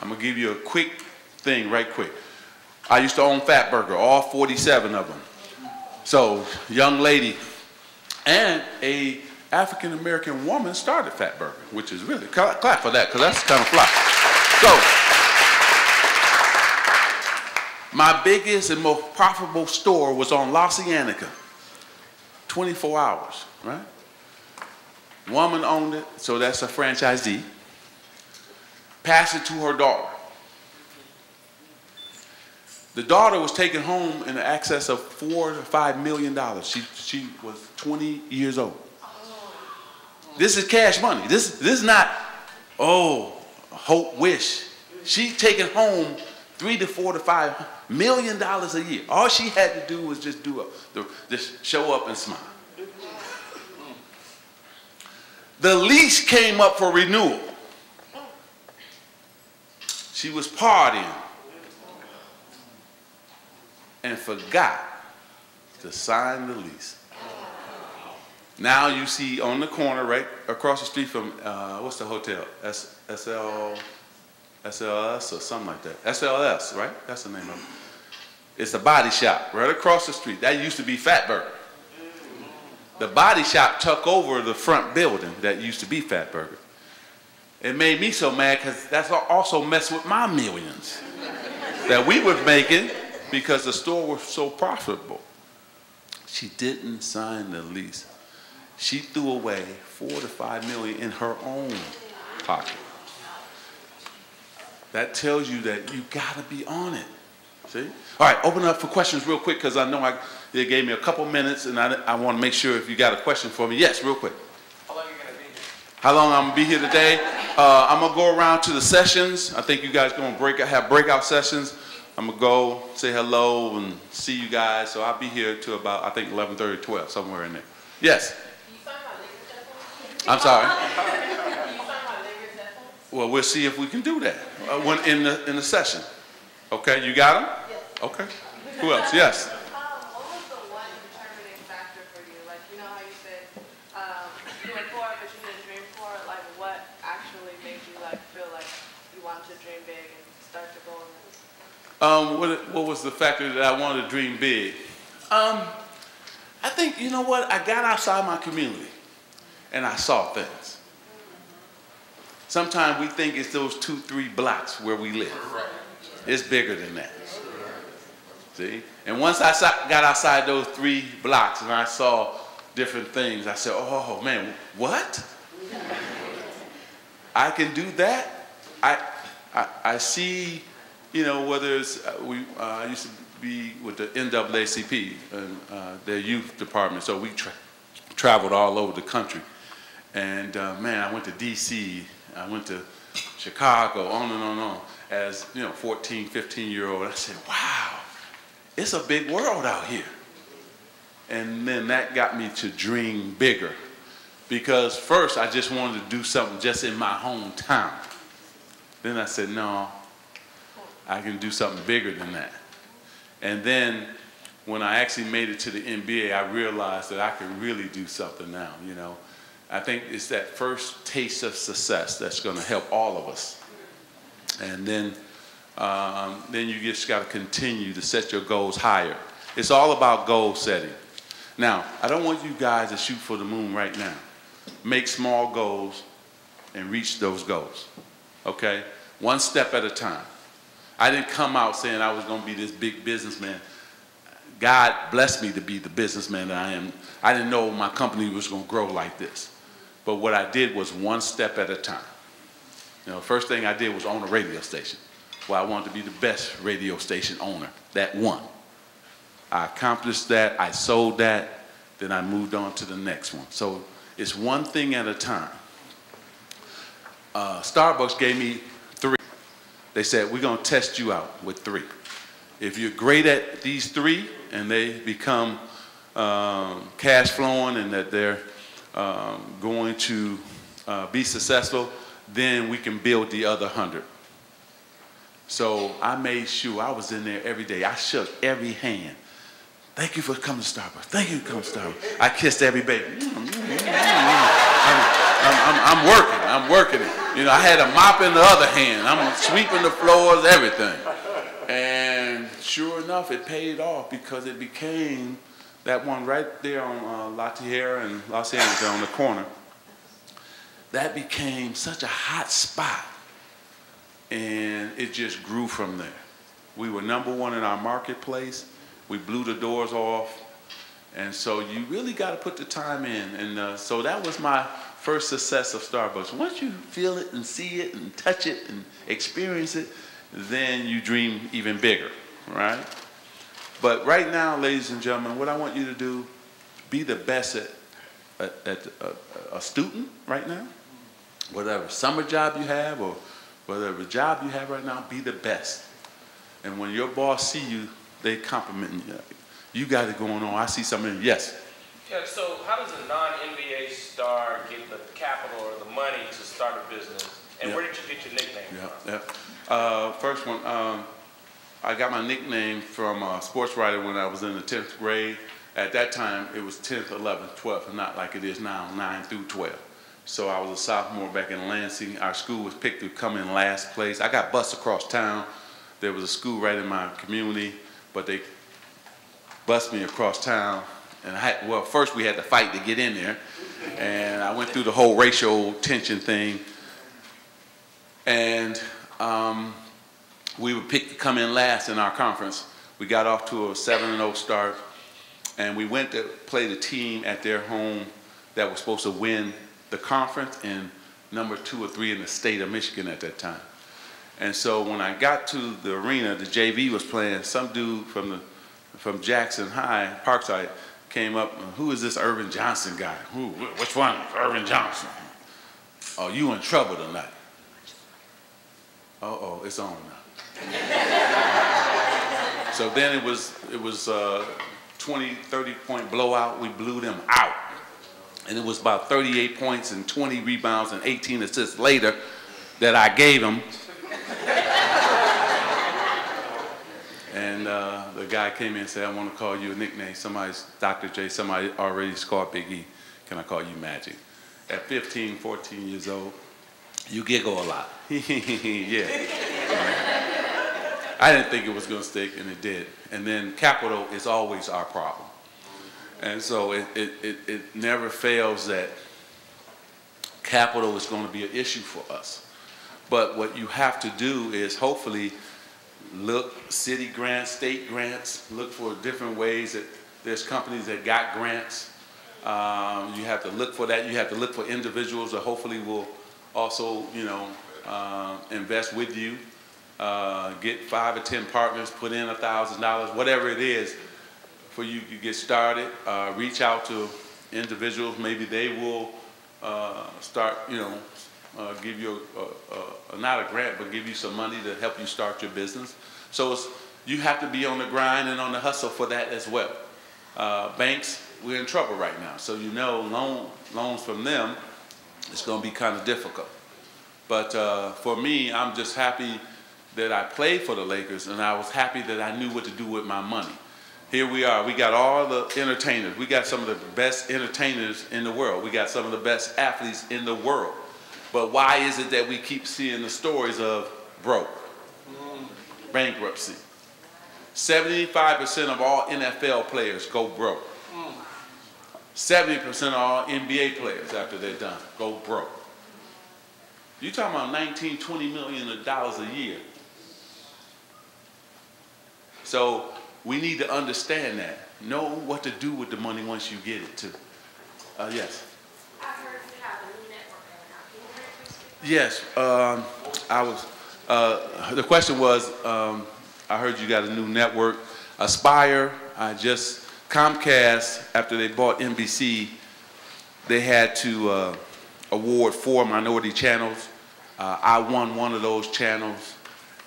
I'm going to give you a quick thing right quick. I used to own Fat Burger, all 47 of them. So, young lady and a African-American woman started Fat Burger, which is really, clap for that, because that's kind of fly. So, my biggest and most profitable store was on La Cienega, 24 hours, right? Woman owned it, so that's a franchisee. Passed it to her daughter. The daughter was taken home in excess of $4 to $5 million. She was 20 years old. This is cash money. This is not, oh, hope, wish. She taken home $3 to $4 to $5 million a year. All she had to do was just just show up and smile. The lease came up for renewal. She was partying and forgot to sign the lease. Now you see on the corner, right across the street from, what's the hotel? SLS or something like that. SLS, right? That's the name of it. It's a body shop right across the street. That used to be Fat Burger. The body shop took over the front building that used to be Fat Burger. It made me so mad because that's also messed with my millions that we were making because the store was so profitable. She didn't sign the lease. She threw away $4 to $5 million in her own pocket. That tells you that you gotta be on it. See? All right, open up for questions real quick because I know they gave me a couple minutes and I want to make sure if you got a question for me. Yes, real quick. How long are you gonna be here? How long I'm gonna be here today? I'm gonna go around to the sessions. I think you guys gonna have breakout sessions. I'm gonna go say hello and see you guys. So I'll be here till about I think 11:30, 12, somewhere in there. Yes. I'm sorry. Well, we'll see if we can do that in the session. Okay, you got them? Yes. Okay. Who else? Yes. What was the one determining factor for you? Like, you know how you said you were poor, but you didn't dream for it. Like, what actually made you feel like you wanted to dream big and start to go on this? What was the factor that I wanted to dream big? I think, you know what? I got outside my community and I saw things. Sometimes we think it's those 2, 3 blocks where we live. It's bigger than that. See? And once I got outside those 3 blocks and I saw different things, I said, oh man, what? I can do that? I see, you know, whether it's, I used to be with the NAACP and their youth department, so we traveled all over the country. And man, I went to DC, I went to Chicago, on and on and on. As, you know, 14, 15-year-old, I said, wow, it's a big world out here. And then that got me to dream bigger. Because first, I just wanted to do something just in my hometown. Then I said, no, I can do something bigger than that. And then when I actually made it to the NBA, I realized that I could really do something now, you know. I think it's that first taste of success that's going to help all of us. And then you just got to continue to set your goals higher. It's all about goal setting. Now, I don't want you guys to shoot for the moon right now. Make small goals and reach those goals, okay? One step at a time. I didn't come out saying I was going to be this big businessman. God blessed me to be the businessman that I am. I didn't know my company was going to grow like this. But what I did was one step at a time. You know, first thing I did was own a radio station. Well, I wanted to be the best radio station owner, that one. I accomplished that, I sold that, then I moved on to the next one. So it's one thing at a time. Starbucks gave me 3. They said, we're going to test you out with 3. If you're great at these 3 and they become cash flowing and that they're going to be successful, then we can build the other 100. So I made sure I was in there every day. I shook every hand. Thank you for coming to Starbucks. Thank you for coming to Starbucks. I kissed every baby. I'm working. I'm working it. You know, I had a mop in the other hand. I'm sweeping the floors, everything. And sure enough, it paid off because it became that one right there on La Tierra and Los Angeles on the corner. That became such a hot spot, and it just grew from there. We were #1 in our marketplace. We blew the doors off. And so you really got to put the time in. And so that was my first success of Starbucks. Once you feel it and see it and touch it and experience it, then you dream even bigger, right? But right now, ladies and gentlemen, what I want you to do, be the best at a student right now. Whatever summer job you have or whatever job you have right now, be the best. And when your boss see you, they compliment you. You got it going on. I see something. Yes. Yeah, so how does a non-NBA star get the capital or the money to start a business? And where did you get your nickname from? First one, I got my nickname from a sports writer when I was in the 10th grade. At that time, it was 10th, 11th, 12th, and not like it is now, 9 through 12. So I was a sophomore back in Lansing. Our school was picked to come in last place. I got bused across town. There was a school right in my community, but they bused me across town. And well, first we had to fight to get in there. And I went through the whole racial tension thing. And we were picked to come in last in our conference. We got off to a 7-0 start. And we went to play the team at their home that was supposed to win the conference and number 2 or 3 in the state of Michigan at that time. And so when I got to the arena, the JV was playing. Some dude from Jackson High, Parkside, came up. Who is this Earvin Johnson guy? Which one? Earvin Johnson. Oh, you in trouble tonight? Uh-oh, it's on now. So then it was 20, 30-point blowout. We blew them out. And it was about 38 points and 20 rebounds and 18 assists later that I gave them. And the guy came in and said, I want to call you a nickname. Somebody's Dr. J, somebody already scored Big E. Can I call you Magic? At 15, 14 years old, you giggle a lot. Yeah. I didn't think it was going to stick, and it did. And then capital is always our problem. And so it never fails that capital is going to be an issue for us. But what you have to do is hopefully look city grants, state grants, look for different ways that there's companies that got grants. You have to look for that. You have to look for individuals that hopefully will also, invest with you. Get 5 or 10 partners, put in $1,000, whatever it is, for you to get started. Reach out to individuals. Maybe they will start, give you not a grant, but give you some money to help you start your business. So you have to be on the grind and on the hustle for that as well. Banks, we're in trouble right now. So loans from them, it's going to be kind of difficult. But for me, I'm just happy that I played for the Lakers, and I was happy that I knew what to do with my money. Here we are. We got all the entertainers. We got some of the best entertainers in the world. We got some of the best athletes in the world. But why is it that we keep seeing the stories of broke, bankruptcy? 75% of all NFL players go broke. 70% of all NBA players, after they're done, go broke. You're talking about $19, $20 million a year. So we need to understand that. Know what to do with the money once you get it, too. Yes? I heard you have a new network coming out. Yes. The question was, I heard you got a new network, Aspire. Comcast, after they bought NBC, they had to award 4 minority channels. I won one of those channels,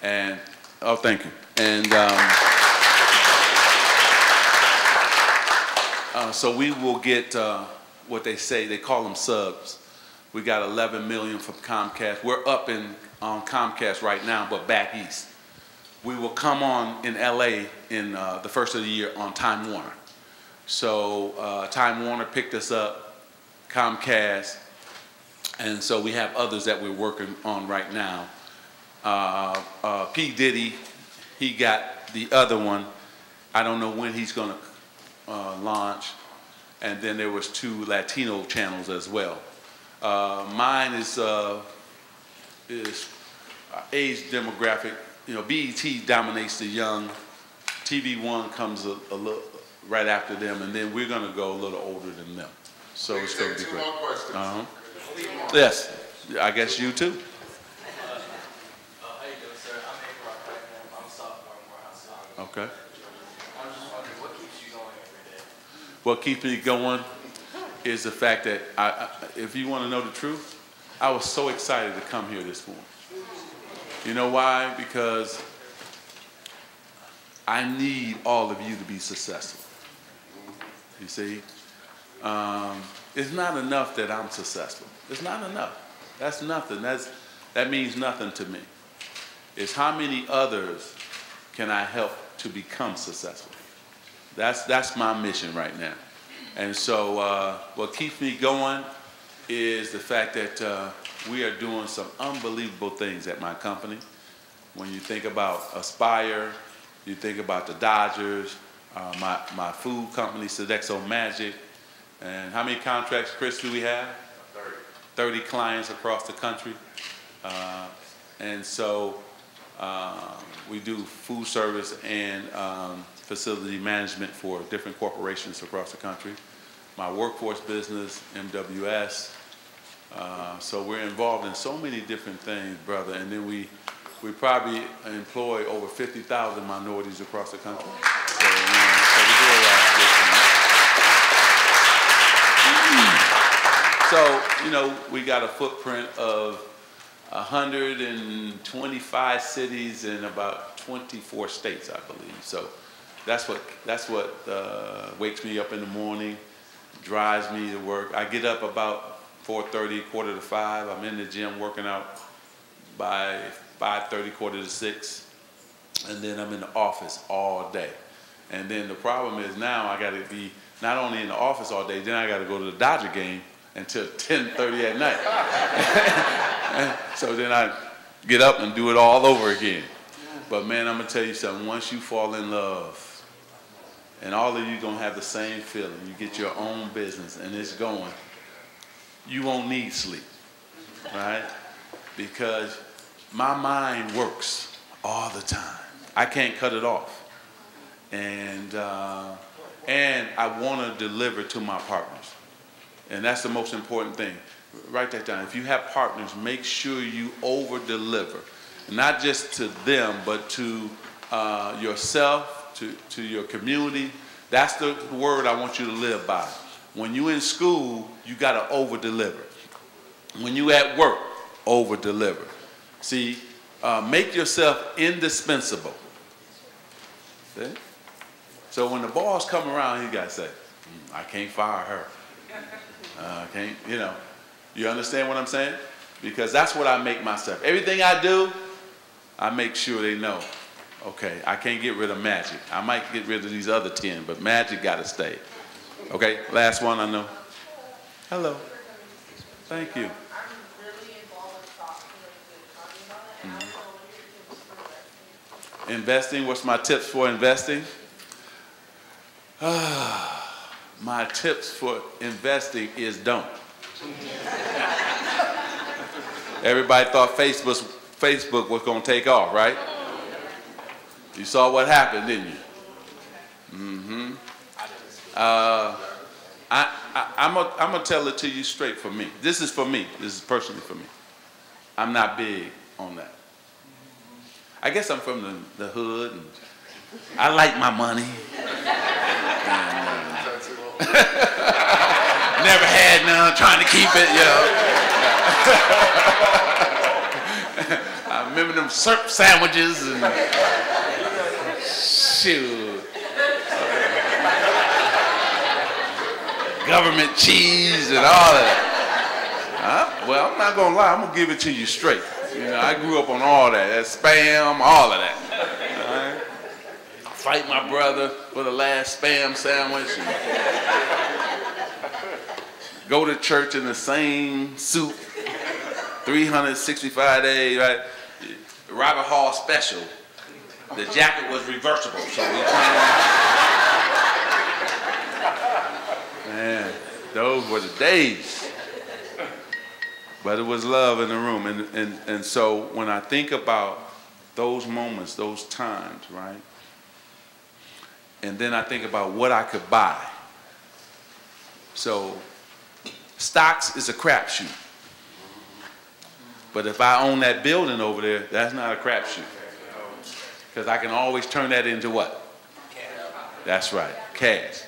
and, oh, thank you. And so we will get what they call them subs. We got 11 million from Comcast. We're up on Comcast right now, but back east. We will come on in LA in the first of the year on Time Warner. So Time Warner picked us up, Comcast, And so we have others that we're working on right now. P. Diddy, he got the other one. I don't know when he's going to launch. And then there was 2 Latino channels as well. Mine is age demographic. You know, BET dominates the young. TV One comes a little right after them, and then we're going to go a little older than them. So it's going to be great. 2 more questions. Yes, I guess you too. How you doing, sir? I'm Earvin. I'm a sophomore in Morehouse. Okay. I'm just wondering, what keeps you going every day? What keeps me going is the fact that, if you want to know the truth, I was so excited to come here this morning. You know why? Because I need all of you to be successful. You see? It's not enough that I'm successful. It's not enough. That's nothing. That means nothing to me. It's how many others can I help to become successful. That's my mission right now. And so what keeps me going is the fact that we are doing some unbelievable things at my company. When you think about Aspire, you think about the Dodgers, my food company, Sodexo Magic, and how many contracts, Chris, do we have? 30 clients across the country. And so we do food service and facility management for different corporations across the country. My workforce business, MWS. So we're involved in so many different things, brother. And then we probably employ over 50,000 minorities across the country. So, so we do a lot of this. So, you know, we got a footprint of 125 cities in about 24 states, I believe. So that's what wakes me up in the morning, drives me to work. I get up about 4:30, 4:45. I'm in the gym working out by 5:30, 5:45, and then I'm in the office all day. And then the problem is now I got to be not only in the office all day, then I got to go to the Dodger game until 10:30 at night. So then I get up and do it all over again. But man, I'm gonna tell you something. Once you fall in love, and all of you gonna have the same feeling, you get your own business and it's going, you won't need sleep, right? Because my mind works all the time. I can't cut it off. And I want to deliver to my partners. And that's the most important thing. Write that down. If you have partners, make sure you over-deliver. Not just to them, but to yourself, to your community. That's the word I want you to live by. When you're in school, you got to over-deliver. When you at work, over-deliver. See, make yourself indispensable. See? So when the boss come around, you got to say, I can't fire her. I can't, you know. You understand what I'm saying? Because that's what I make myself. Everything I do, I make sure they know. Okay, I can't get rid of Magic. I might get rid of these other 10, but Magic got to stay. Okay, last one I know. Hello. Thank you. I'm really involved in stocks and talking about it, and I don't know what your tips for investing. Investing, what's my tips for investing? My tips for investing is don't. Everybody thought Facebook was going to take off, right? You saw what happened, didn't you? Mm-hmm. I'm going to tell it to you straight for me. This is for me. This is personally for me. I'm not big on that. I guess I'm from the hood, and I like my money. Never had none, trying to keep it, you know. I remember them syrup sandwiches and shoot. Government cheese and all that. Well, I'm not gonna lie, I'm gonna give it to you straight. You know, I grew up on all that. That Spam, all of that. All right? I fight my brother for the last Spam sandwich. Go to church in the same suit. 365 days, right? Robert Hall special. The jacket was reversible, so we man, those were the days. But it was love in the room. And so when I think about those moments, those times, right? And then I think about what I could buy. So stocks is a crapshoot. But if I own that building over there, that's not a crapshoot. Because I can always turn that into what? That's right, cash.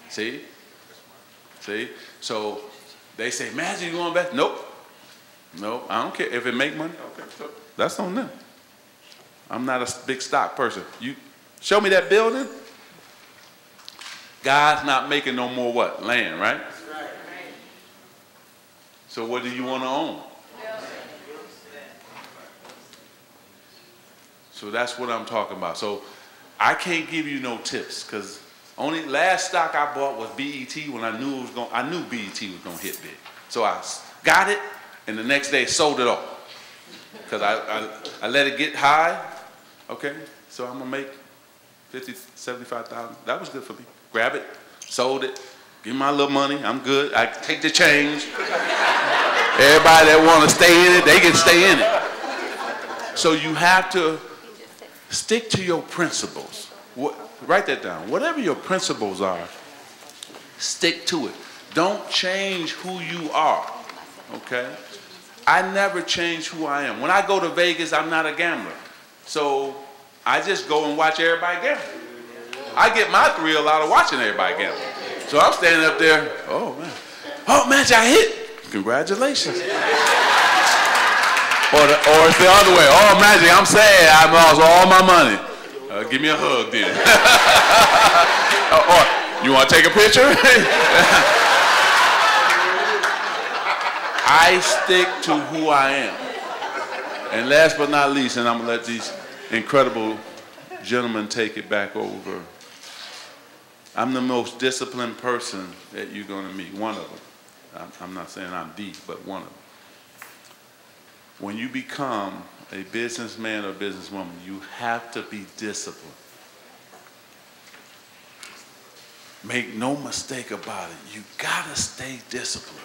See? See? So they say, Magic, you want to invest? Nope. Nope, I don't care. If it make money, okay, so that's on them. I'm not a big stock person. You show me that building, God's not making no more what? Land, right? Right. So what do you want to own? So that's what I'm talking about. So I can't give you no tips because only last stock I bought was BET when I knew BET was gonna hit big. So I got it and the next day sold it off because I let it get high. Okay, so I'm gonna make 50, 75,000. That was good for me. Grab it, sold it, give me my little money. I'm good. I take the change. Everybody that want to stay in it, they can stay in it. So you have to stick to your principles. Write that down. Whatever your principles are, stick to it. Don't change who you are, okay? I never change who I am. When I go to Vegas, I'm not a gambler. So I just go and watch everybody gamble. I get my thrill out of watching everybody gamble. So I'm standing up there, oh man, I hit. Congratulations. Or it's the other way. Oh, Magic, I'm sad. I lost all my money. Give me a hug then. Or you want to take a picture? I stick to who I am. And last but not least, and I'm going to let these incredible gentlemen take it back over. I'm the most disciplined person that you're going to meet. One of them. I'm not saying I'm the, but one of them. When you become a businessman or businesswoman, you have to be disciplined. Make no mistake about it. You gotta stay disciplined.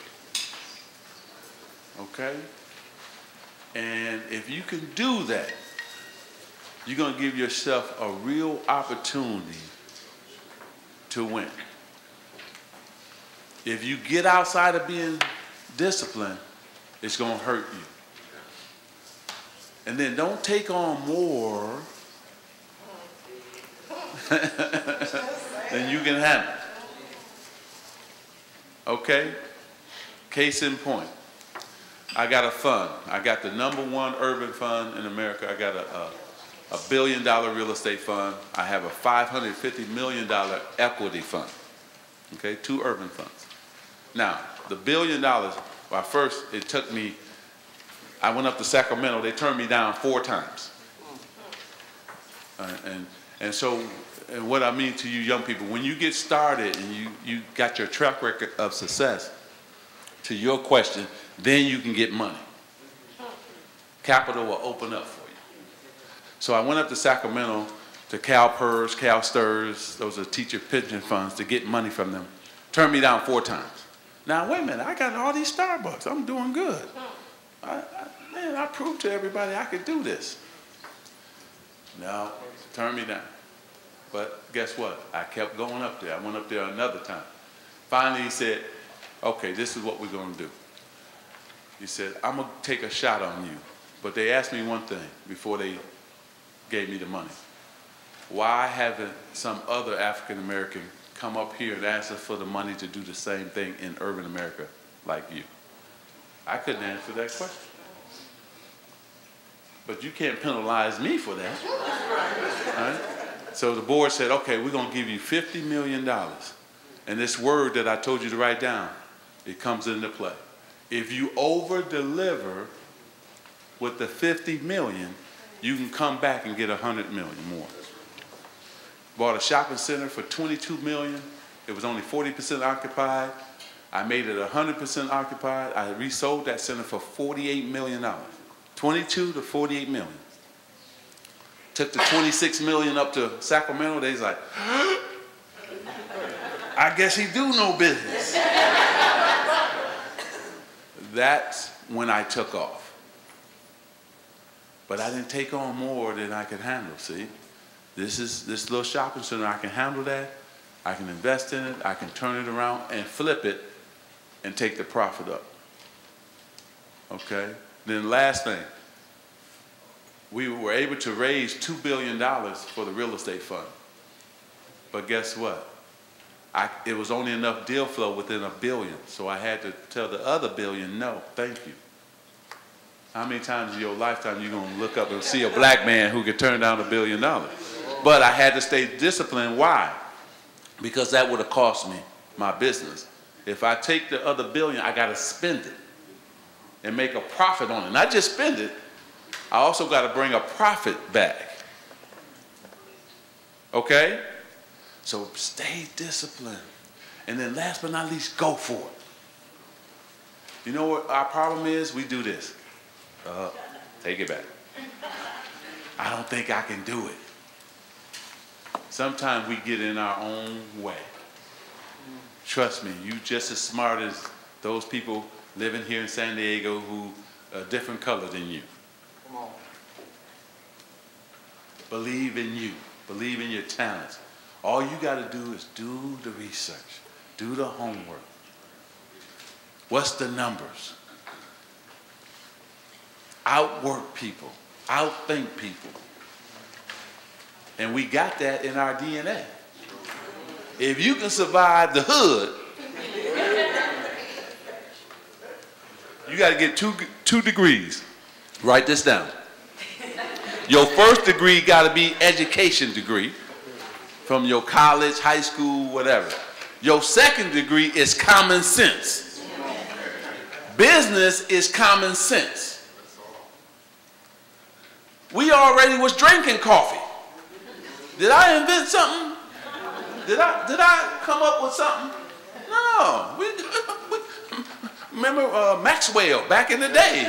Okay? And if you can do that, you're gonna give yourself a real opportunity to win. If you get outside of being disciplined, it's gonna hurt you. And then don't take on more than you can handle. Okay? Case in point. I got a fund. I got the #1 urban fund in America. I got a $1 billion real estate fund. I have a $550 million equity fund. Okay? 2 urban funds. Now, the $1 billion, well, first it took me, I went up to Sacramento, they turned me down 4 times. And so, and what I mean to you young people, when you get started and you got your track record of success, to your question, then you can get money. Capital will open up for you. So I went up to Sacramento to CalPERS, CalSTRS, those are teacher pension funds, to get money from them. Turned me down 4 times. Now, wait a minute, I got all these Starbucks, I'm doing good. Man, I proved to everybody I could do this. No, turned me down. But guess what? I kept going up there. I went up there another time. Finally, he said, okay, this is what we're going to do. He said, I'm going to take a shot on you. But they asked me one thing before they gave me the money. Why haven't some other African American come up here and ask us for the money to do the same thing in urban America like you? I couldn't answer that question. But you can't penalize me for that. Right? So the board said, okay, we're going to give you $50 million. And this word that I told you to write down, it comes into play. If you over-deliver with the $50 million, you can come back and get $100 million more. Bought a shopping center for $22 million. It was only 40% occupied. I made it 100% occupied. I resold that center for $48 million. 22 to 48 million. Took the 26 million up to Sacramento. They was like, I guess he do no business. That's when I took off. But I didn't take on more than I could handle, see? This little shopping center, I can handle that. I can invest in it. I can turn it around and flip it and take the profit up. Okay? Then last thing, we were able to raise $2 billion for the real estate fund. But guess what? It was only enough deal flow within $1 billion, so I had to tell the other $1 billion, no, thank you. How many times in your lifetime you gonna look up and see a black man who could turn down $1 billion? But I had to stay disciplined. Why? Because that would have cost me my business. If I take the other $1 billion, I gotta spend it and make a profit on it. Not just spend it, I also gotta bring a profit back. Okay? So stay disciplined. And then last but not least, go for it. You know what our problem is? We do this. Take it back. I don't think I can do it. Sometimes we get in our own way. Trust me, you just as smart as those people living here in San Diego who are a different color than you. Come on. Believe in you. Believe in your talents. All you got to do is do the research. Do the homework. What's the numbers? Outwork people. Outthink people. And we got that in our DNA. If you can survive the hood, you got to get two degrees. Write this down. Your first degree got to be education degree from your college, high school, whatever. Your second degree is common sense. Business is common sense. We already was drinking coffee. Did I invent something? Did I come up with something? No. Remember Maxwell back in the day.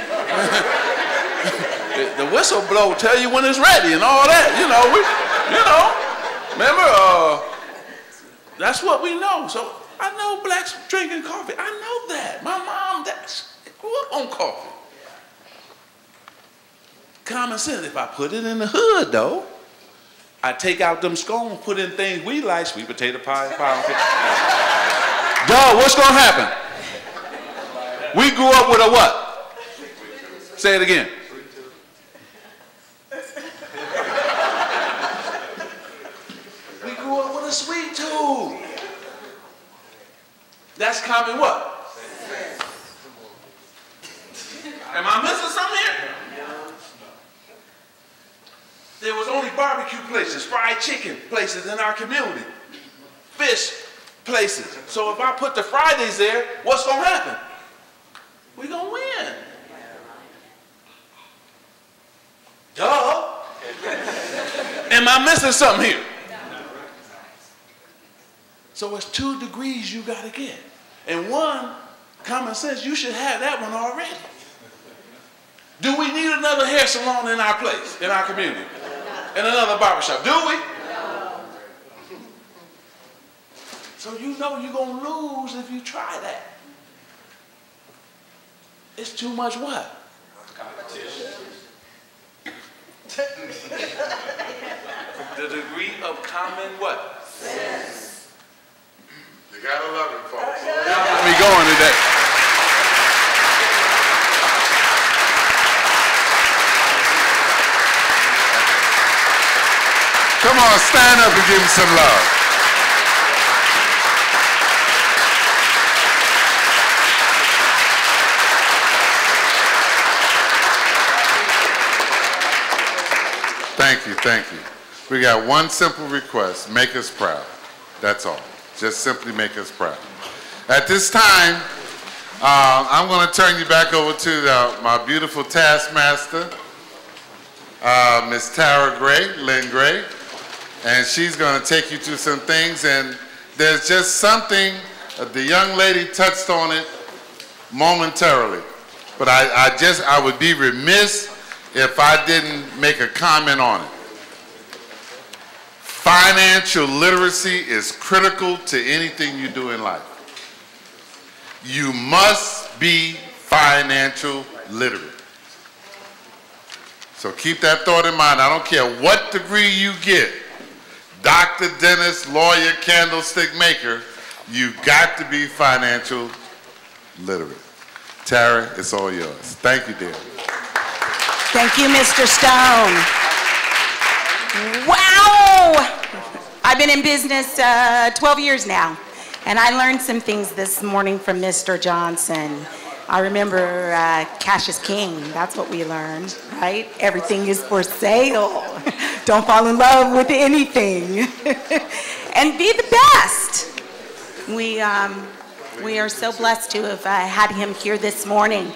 the whistle blow tell you when it's ready and all that. Remember, that's what we know. So I know blacks drinking coffee. I know that. My mom grew up on coffee. Common sense. If I put it in the hood, though, I take out them scones, put in things we like, sweet potato pie, pound cake. Dog, what's going to happen? We grew up with a what? Say it again. We grew up with a sweet tooth. That's common what? Am I missing something here? There was only barbecue places, fried chicken places in our community, fish places. So if I put the Fridays there, what's going to happen? We're going to win. Duh. Am I missing something here? So it's 2 degrees you got to get. And one, common sense, you should have that one already. Do we need another hair salon in our place, in our community? And another barbershop? Do we? No. So you know you're going to lose if you try that. It's too much what? Competition. The degree of common what? Sense. You gotta love it, folks. Let me go on today. Come on, stand up and give me some love. Thank you. We got one simple request. Make us proud. That's all. Just simply make us proud. At this time, I'm going to turn you back over to my beautiful taskmaster, Miss Tara Gray, Lynn Gray, and she's going to take you through some things. And there's just something The young lady touched on it momentarily, but I would be remiss if I didn't make a comment on it. Financial literacy is critical to anything you do in life. You must be financial literate. So keep that thought in mind. I don't care what degree you get, doctor, dentist, lawyer, candlestick maker, you've got to be financial literate. Tara, it's all yours. Thank you, dear. Thank you, Mr. Stone. Wow! I've been in business 12 years now, and I learned some things this morning from Mr. Johnson. I remember cash is king. That's what we learned, right? Everything is for sale. Don't fall in love with anything. And be the best. We are so blessed to have had him here this morning.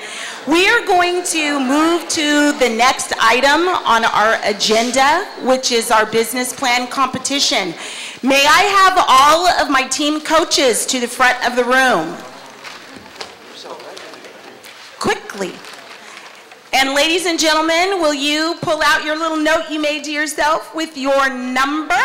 We are going to move to the next item on our agenda, which is our business plan competition. May I have all of my team coaches to the front of the room? Quickly. And ladies and gentlemen, will you pull out your little note you made to yourself with your number?